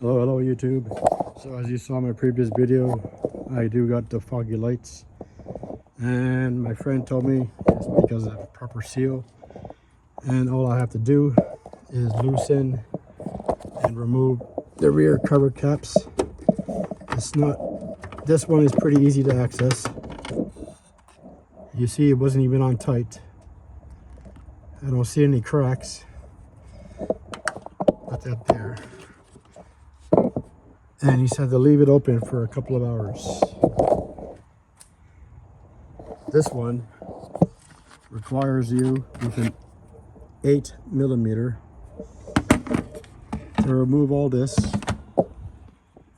Hello YouTube. So as you saw in my previous video, I do got the foggy lights, and my friend told me it's because of a proper seal, and all I have to do is loosen and remove the rear cover caps. This one is pretty easy to access. You see it wasn't even on tight. I don't see any cracks. Put that there. And he said to leave it open for a couple of hours. This one requires you with an 8mm to remove all this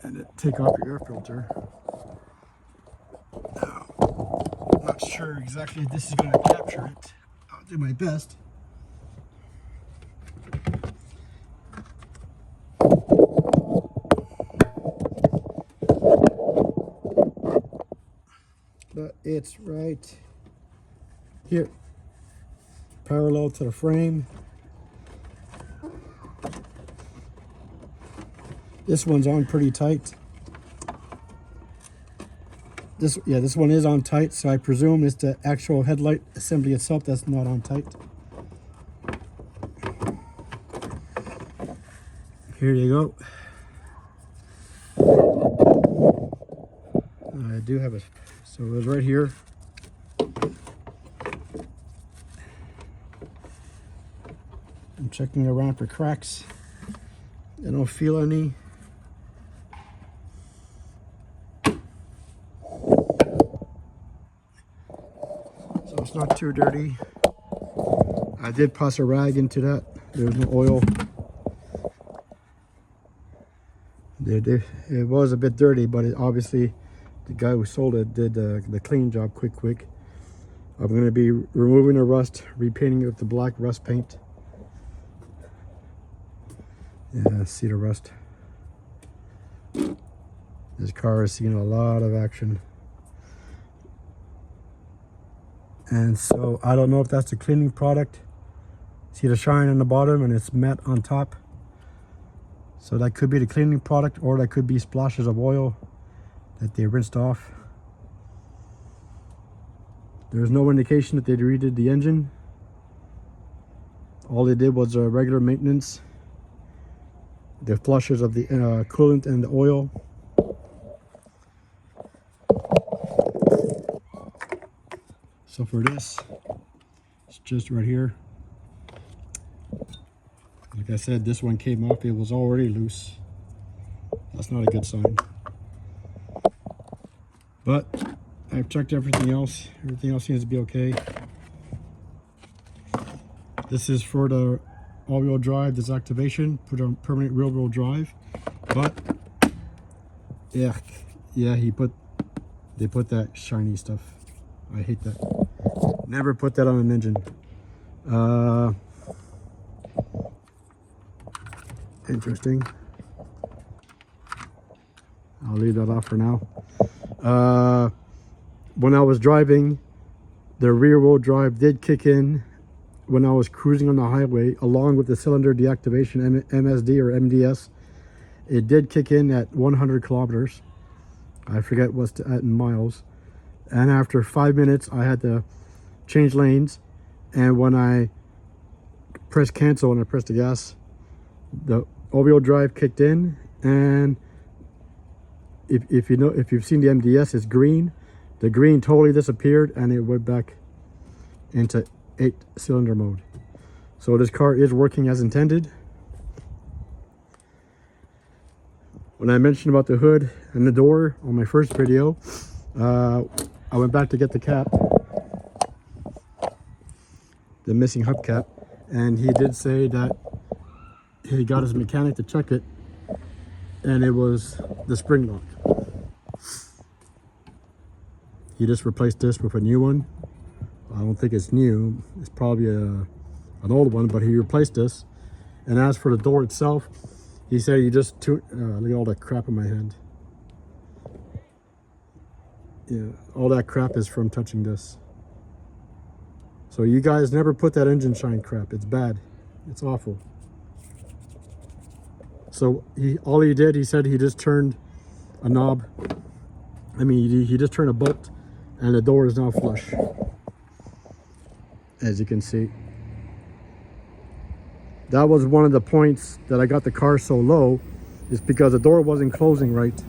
and take off your air filter. Now, I'm not sure exactly if this is going to capture it. I'll do my best. But it's right here, parallel to the frame. This one's on pretty tight. This one is on tight, so I presume it's the actual headlight assembly itself that's not on tight. Here you go. I do have it. So it was right here. I'm checking around for cracks. I don't feel any. So it's not too dirty. I did pass a rag into that. There's no oil. It was a bit dirty, but obviously the guy who sold it did the clean job quick. I'm going to be removing the rust, repainting it with the black rust paint. Yeah, see the rust. This car has seen a lot of action. And so I don't know if that's the cleaning product. See the shine on the bottom and it's matte on top. So that could be the cleaning product, or that could be splashes of oil that they rinsed off. There's no indication that they redid the engine. All they did was regular maintenance. The flushes of the coolant and the oil. So for this, it's just right here. Like I said, this one came off, it was already loose. That's not a good sign. But I've checked everything else. Everything else seems to be okay. This is for the all-wheel drive disactivation, put on permanent rear-wheel drive. But yeah, they put that shiny stuff. I hate that. Never put that on an engine. Interesting. I'll leave that off for now. When I was driving, the rear wheel drive did kick in when I was cruising on the highway, along with the cylinder deactivation, MSD or MDS. It did kick in at 100 kilometers. I forget what's in miles. And after 5 minutes, I had to change lanes. And when I pressed cancel and I pressed the gas, the all-wheel drive kicked in, and if you've seen the MDS, it's green. The green totally disappeared and it went back into 8-cylinder mode. So this car is working as intended. When I mentioned about the hood and the door on my first video, I went back to get the cap, the missing hubcap, and he did say that he got his mechanic to check it, and it was the spring lock. He just replaced this with a new one. I don't think it's new. It's probably an old one, but he replaced this. And as for the door itself, he said he just look at all that crap in my hand. Yeah, all that crap is from touching this. So you guys never put that engine shine crap. It's bad. It's awful. So all he did, he said he just turned a knob. I mean, he just turned a bolt, and the door is now flush, as you can see. That was one of the points that I got the car so low, is because the door wasn't closing right.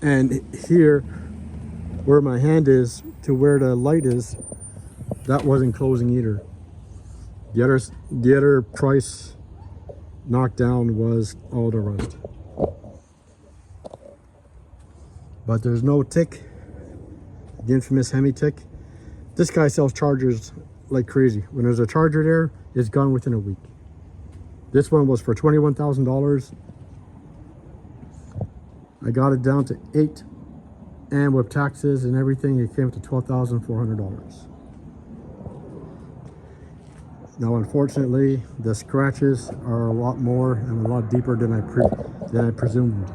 And here, where my hand is to where the light is, that wasn't closing either. The other price knocked down was all the rust. But there's no tick, the infamous Hemi tick. This guy sells chargers like crazy. When there's a charger there, it's gone within a week. This one was for $21,000. I got it down to 8, and with taxes and everything, it came to $12,400. Now, unfortunately, the scratches are a lot more and a lot deeper than I presumed.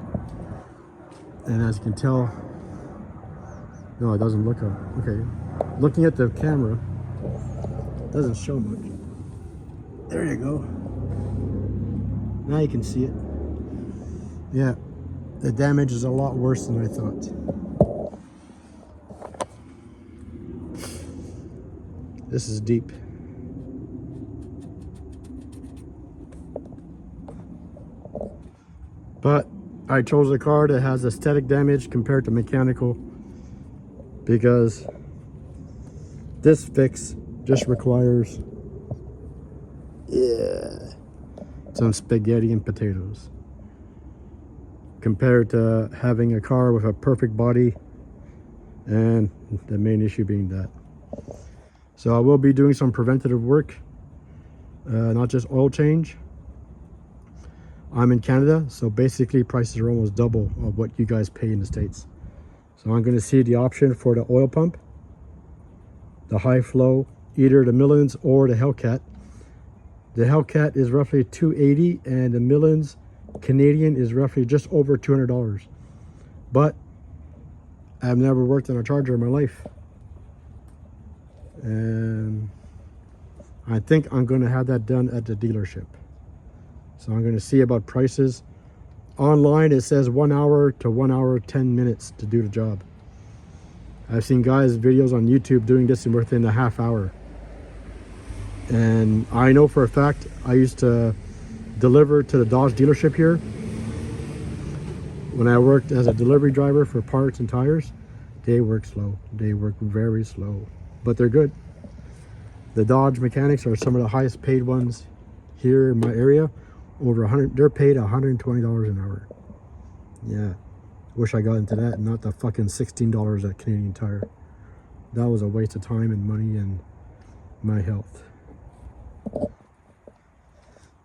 And as you can tell, no, it doesn't look okay. Looking at the camera, it doesn't show much. There you go. Now you can see it. Yeah, the damage is a lot worse than I thought. This is deep. But I chose a car that has aesthetic damage compared to mechanical, because this fix just requires some spaghetti and potatoes compared to having a car with a perfect body, and the main issue being that. So I will be doing some preventative work, not just oil change. I'm in Canada, so basically prices are almost double of what you guys pay in the States. So I'm going to see the option for the oil pump, the high flow, either the Millens or the Hellcat. The Hellcat is roughly $280, and the Millens Canadian is roughly just over $200. But I've never worked on a charger in my life, and I think I'm going to have that done at the dealership. So I'm going to see about prices. Online it says 1 hour to 1 hour 10 minutes to do the job. I've seen guys videos on YouTube doing this within a half hour. And I know for a fact, I used to deliver to the Dodge dealership here. When I worked as a delivery driver for parts and tires, they work slow. They work very slow, but they're good. The Dodge mechanics are some of the highest paid ones here in my area. Over 100, they're paid $120 an hour. Yeah, wish I got into that, not the fucking $16 at Canadian Tire. That was a waste of time and money and my health.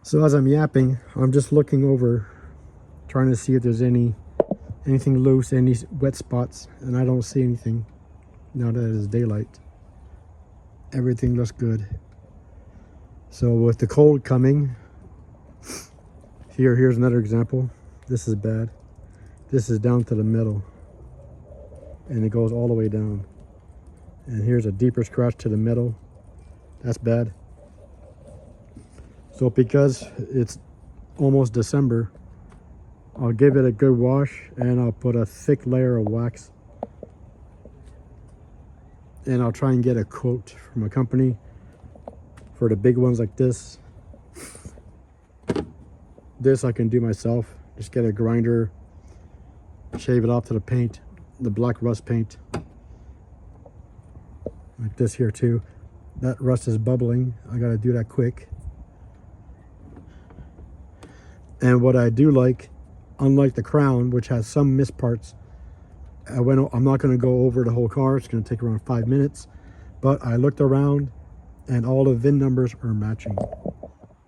So as I'm yapping, I'm just looking over, trying to see if there's anything loose, any wet spots, and I don't see anything now that it is daylight. Everything looks good. So with the cold coming, here's another example. This is bad. This is down to the middle, and it goes all the way down. And here's a deeper scratch to the middle. That's bad. So because it's almost December, I'll give it a good wash, and I'll put a thick layer of wax, and I'll try and get a quote from a company for the big ones like this. This I can do myself. Just get a grinder, shave it off to the paint, the black rust paint. Like this here too. That rust is bubbling. I gotta do that quick. And what I do like, unlike the Crown, which has some missed parts, I'm not gonna go over the whole car. It's gonna take around 5 minutes. But I looked around, and all the VIN numbers are matching.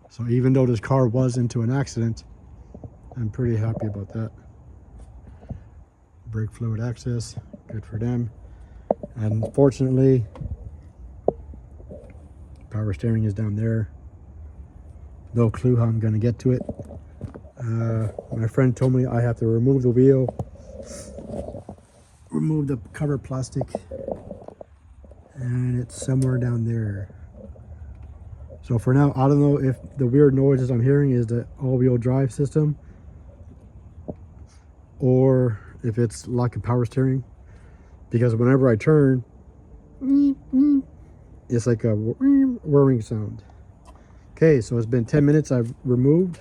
So even though this car was into an accident, I'm pretty happy about that. Brake fluid access, good for them. And fortunately, power steering is down there. No clue how I'm gonna get to it. My friend told me I have to remove the wheel, remove the cover plastic, and it's somewhere down there. So for now, I don't know if the weird noises I'm hearing is the all-wheel drive system or if it's lack of power steering, because whenever I turn, it's like a whirring sound. Okay, so it's been 10 minutes I've removed.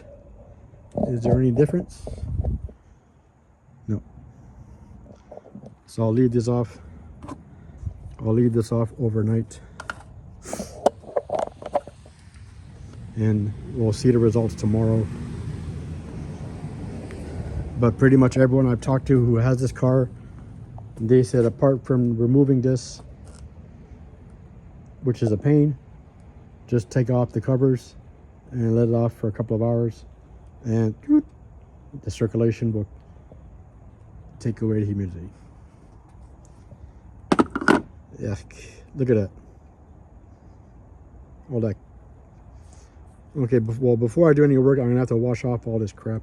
Is there any difference? No. So I'll leave this off. I'll leave this off overnight. And we'll see the results tomorrow. But pretty much everyone I've talked to who has this car, they said apart from removing this, which is a pain, just take off the covers and let it off for a couple of hours, and the circulation will take away the humidity. Yeah, look at that. All that. Okay, well, before I do any work, I'm gonna have to wash off all this crap.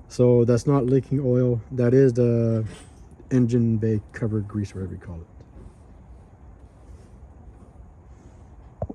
So that's not leaking oil. That is the engine bay cover grease, whatever you call it.